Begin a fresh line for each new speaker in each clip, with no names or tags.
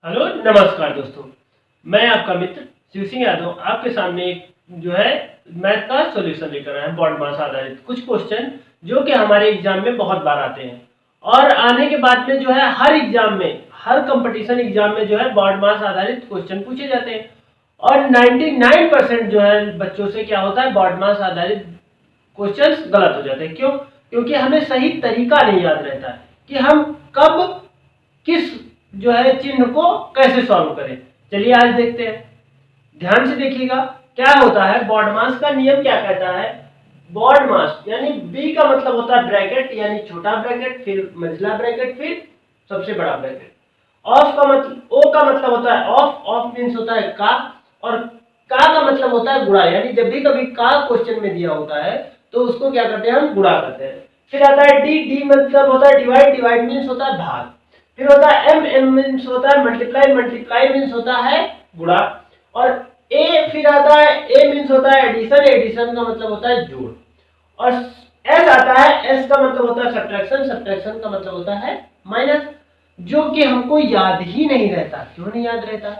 Hello नमस्कार दोस्तों, मैं आपका मित्र शिव सिंह यादव आपके सामने एक जो है मैथ का सॉल्यूशन लेकर आया है। बॉड मास आधारित कुछ क्वेश्चन जो कि हमारे एग्जाम में बहुत बार आते हैं और आने के बाद में जो है हर एग्जाम में, हर कंपटीशन एग्जाम में जो है बॉड मास आधारित क्वेश्चन पूछे जाते हैं और 99% जो है बच्चों से क्या होता है, बॉड मास आधारित क्वेश्चंस गलत हो जाते हैं। क्यों? क्योंकि हमें सही तरीका नहीं याद रहता कि हम कब किस जो है चिन्ह को कैसे सॉल्व करें। चलिए आज देखते हैं, ध्यान से देखिएगा क्या होता है। बॉड मास का नियम क्या कहता है? बॉड मास यानी बी का मतलब होता है ब्रैकेट यानी छोटा ब्रैकेट, फिर मंझला ब्रैकेट, फिर सबसे बड़ा ब्रैकेट। ऑफ का मतलब, ओ का मतलब होता है ऑफ, ऑफ मीन्स होता है का, और का मतलब होता है गुणा, यानी जब भी कभी का क्वेश्चन में दिया होता है तो उसको क्या करते हैं, हम गुणा करते हैं। फिर आता है डी, डी मतलब होता है डिवाइड, डिवाइड मीन्स होता है भाग। फिर होता है एम, एम मीन्स होता है मल्टीप्लाई, मल्टीप्लाई मीन्स होता है गुणा। और ए फिर आता है, ए मीन्स होता है एडिशन, एडिशन का मतलब होता है जोड़। और एस आता है, एस का मतलब होता है सब्ट्रैक्शन, सब्ट्रैक्शन का मतलब होता है माइनस, जो कि हमको याद ही नहीं रहता। क्यों नहीं याद रहता?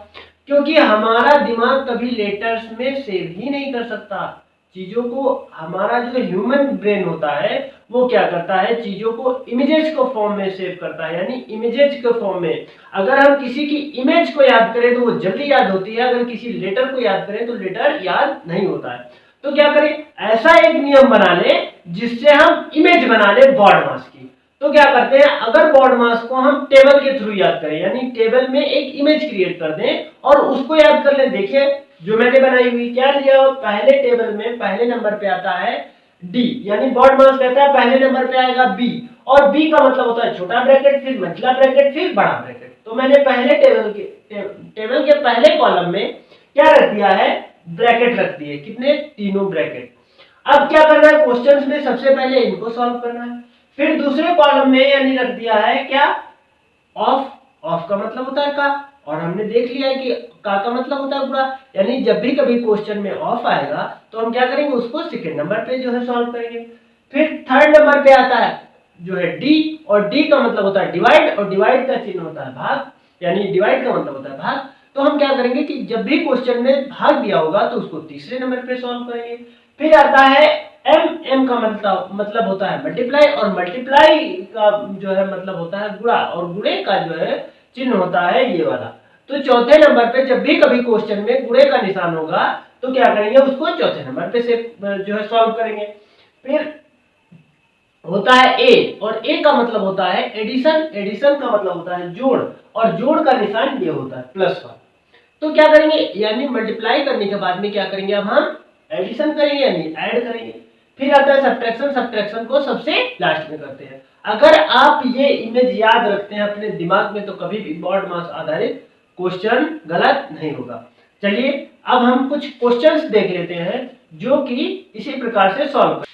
क्योंकि हमारा दिमाग कभी लेटर्स में सेव ही नहीं कर सकता चीजों को। हमारा जो ह्यूमन ब्रेन होता है वो क्या करता है, चीजों को इमेजेस को फॉर्म में सेव करता है, यानी इमेजेस के फॉर्म में। अगर हम किसी की इमेज को याद करें तो वो जल्दी याद होती है, अगर किसी लेटर को याद करें तो लेटर याद नहीं होता है। तो क्या करें, ऐसा एक नियम बना ले जिससे हम इमेज बना ले बॉड मास की। तो क्या करते हैं, अगर बॉड मास को हम टेबल के थ्रू याद करें, यानी टेबल में एक इमेज क्रिएट कर दें और उसको याद कर लें। देखिए जो मैंने बनाई हुई, क्या लिया, पहले टेबल में पहले नंबर पे आता है डी, यानी बॉड मास कहता है पहले नंबर पे आएगा बी, और बी का मतलब होता है छोटा ब्रैकेट, फिर मंझला ब्रैकेट, फिर बड़ा ब्रैकेट। तो मैंने पहले टेबल के पहले कॉलम में क्या रख दिया है, ब्रैकेट रख दिए। कितने? तीनों ब्रैकेट। अब क्या करना है, क्वेश्चंस में सबसे पहले इनको सॉल्व करना है। फिर दूसरे कॉलम में यानी रख दिया है क्या, ऑफ, ऑफ का मतलब होता है का, और हमने देख लिया है कि का मतलब होता है गुणा, यानी जब भी कभी क्वेश्चन में ऑफ आएगा तो हम क्या करेंगे, उसको सेकंड नंबर पे जो है सॉल्व करेंगे। फिर थर्ड नंबर पे आता है जो है डी, और डी का मतलब होता है डिवाइड, और डिवाइड का चिन्ह होता है भाग, यानी डिवाइड का मतलब होता है भाग। तो हम क्या करेंगे कि जब भी क्वेश्चन में भाग दिया होगा तो उसको तीसरे नंबर पे सॉल्व करेंगे। फिर आता है एम, एम का मतलब होता है मल्टीप्लाई, और मल्टीप्लाई का जो है मतलब होता है गुणा, और गुणे का जो है चिन्ह होता है ये वाला। तो चौथे नंबर पे जब भी कभी क्वेश्चन में गुणे का निशान होगा तो क्या करेंगे, उसको चौथे नंबर पे से जो है सॉल्व करेंगे। फिर होता है ए, और ए का मतलब होता है एडिशन, एडिशन का मतलब होता है जोड़, और जोड़ का निशान ये होता है प्लस का। तो क्या करेंगे, यानी मल्टीप्लाई करने के बाद में क्या करेंगे, अब हम एडिशन करेंगे यानी ऐड करेंगे। फिर आता है सब्ट्रैक्शन, सब्ट्रैक्शन को सबसे लास्ट में करते हैं। अगर आप ये इमेज याद रखते हैं अपने दिमाग में तो कभी भी बॉड मास आधारित क्वेश्चन गलत नहीं होगा। चलिए अब हम कुछ क्वेश्चंस देख लेते हैं जो कि इसी प्रकार से सॉल्व कर।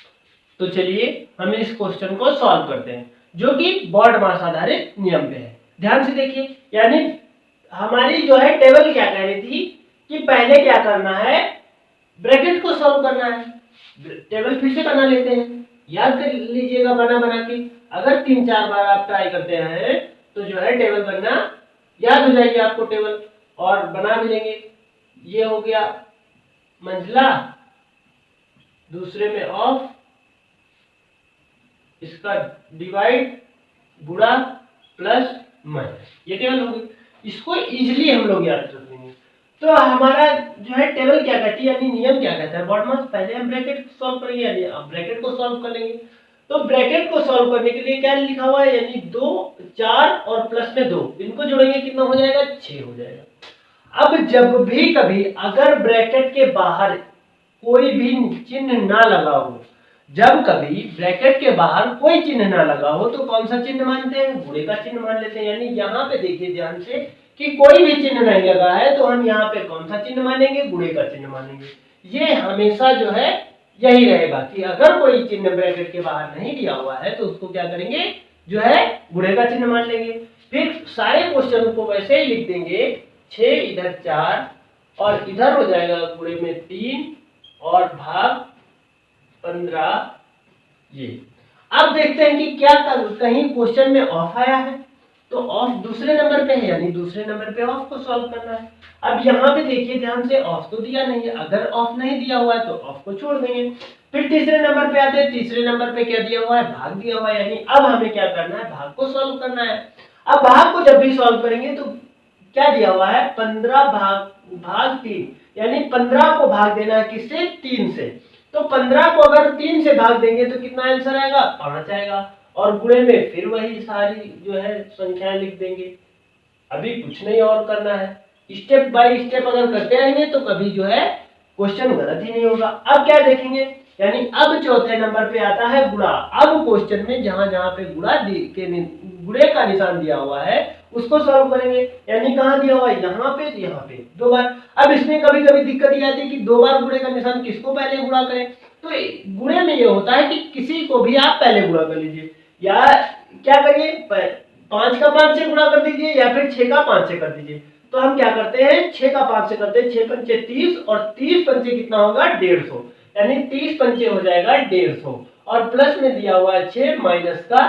तो चलिए हम इस क्वेश्चन को सॉल्व करते हैं जो कि बॉड मास आधारित नियम पे है। ध्यान से देखिए, यानी हमारी जो है टेबल क्या कह रही थी कि पहले क्या करना है, ब्रैकेट को सॉल्व करना है। टेबल फिर से बना लेते हैं, याद कर लीजिएगा बना बना के। अगर 3-4 बार आप ट्राई करते हैं तो जो है टेबल बनना याद हो जाएगी आपको टेबल, और बना भी लेंगे। ये हो गया मंझला, दूसरे में ऑफ, इसका डिवाइड, गुणा, प्लस, माइनस, ये टेबल होगी। इसको इजीली हम लोग याद रख लेंगे। तो हमारा जो है टेबल क्या कहती है, यानी नियम क्या कहता है, बॉड मास पहले हम ब्रैकेट सॉल्व करेंगे, यानी अब ब्रैकेट को सॉल्व कर लेंगे। तो ब्रैकेट को सॉल्व करने के लिए क्या लिखा हुआ है, यानी 2, 4 और प्लस में 2, इनको जोड़ेंगे कितना हो जाएगा, 6 हो जाएगा। अब जब भी कभी अगर ब्रैकेट के बाहर कोई भी चिन्ह ना लगा हो, जब कभी ब्रैकेट के बाहर कोई चिन्ह ना लगा हो तो कौन सा चिन्ह मानते हैं, गुणे का चिन्ह मान लेते हैं। यानी यहाँ पे देखिए ध्यान से कि कोई भी चिन्ह नहीं लगा है तो हम यहाँ पे कौन सा चिन्ह मानेंगे, गुणे का चिन्ह मानेंगे। ये हमेशा जो है यही रहेगा कि अगर कोई चिन्ह ब्रैकेट के बाहर नहीं दिया हुआ है तो उसको क्या करेंगे, जो है गुणे का चिन्ह मान लेंगे। फिर सारे क्वेश्चन को वैसे ही लिख देंगे, 6 इधर 4 और इधर हो जाएगा गुणे में 3 और भाग 15। ये अब देखते हैं कि क्या कहीं क्वेश्चन में ऑफ आया है। तो ऑफ दूसरे नंबर पे है, यानी दूसरे नंबर पे ऑफ को सॉल्व करना है। अब यहाँ पे देखिए ध्यान से, ऑफ तो दिया नहीं है, अगर ऑफ नहीं दिया हुआ है तो ऑफ को छोड़ देंगे। फिर तीसरे नंबर पे आते हैं, तीसरे नंबर पे क्या दिया हुआ है, भाग दिया हुआ है, यानी अब हमें क्या करना है, भाग को सॉल्व करना है। अब भाग को जब भी सॉल्व करेंगे तो क्या दिया हुआ है, 15 भाग 3, यानी 15 को भाग देना है किससे, 3 से। तो 15 को अगर 3 से भाग देंगे तो कितना आंसर आएगा, 5 आएगा। और गुणे में फिर वही सारी जो है संख्याएं लिख देंगे। अभी कुछ नहीं और करना है, स्टेप बाय स्टेप अगर करते रहेंगे तो कभी जो है क्वेश्चन गलत ही नहीं होगा। अब क्या देखेंगे, यानी अब चौथे नंबर पे आता है गुणा। अब क्वेश्चन में जहां जहां पे गुणे का निशान दिया हुआ है उसको सॉल्व करेंगे। यानी कहाँ दिया हुआ है, यहाँ पे, यहाँ पे 2 बार। अब इसमें कभी कभी दिक्कत ये आती है कि 2 बार गुणे का निशान किसको पहले गुणा करें। तो गुणे में ये होता है कि किसी को भी आप पहले गुणा कर लीजिए, या क्या करिए, 5 का 5 से गुणा कर दीजिए, या फिर 6 का 5 से कर दीजिए। तो हम क्या करते हैं, 6 का 5 से करते हैं, 6 पंचे 30, और 30 पंचे कितना होगा, 150, यानी 30 पंचे हो जाएगा 150, और प्लस में दिया हुआ है 6 माइनस का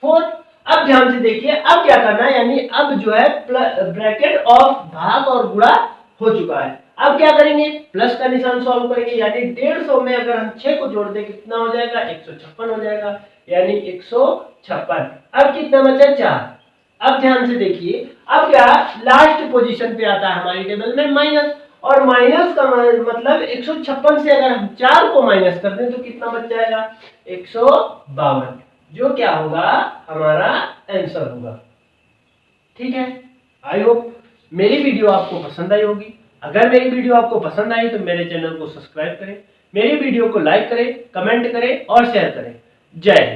4। अब ध्यान से देखिए, अब क्या करना है, यानी अब जो है ब्रैकेट ऑफ भाग और गुणा हो चुका है। अब क्या करेंगे, प्लस का निशान सॉल्व करेंगे, यानी 150 में अगर हम 6 को जोड़ दें कितना हो जाएगा, 156 हो जाएगा, यानी 156। अब कितना बचा, 4। अब ध्यान से देखिए, अब क्या लास्ट पोजीशन पे आता है हमारी टेबल में माइनस, और माइनस का मतलब 156 से अगर हम 4 को माइनस कर दें तो कितना बच जाएगा, 152, जो क्या होगा, हमारा आंसर होगा। ठीक है, आई होप मेरी वीडियो आपको पसंद आई होगी। अगर मेरी वीडियो आपको पसंद आई तो मेरे चैनल को सब्सक्राइब करें, मेरी वीडियो को लाइक करें, कमेंट करें और शेयर करें। जय हिंद।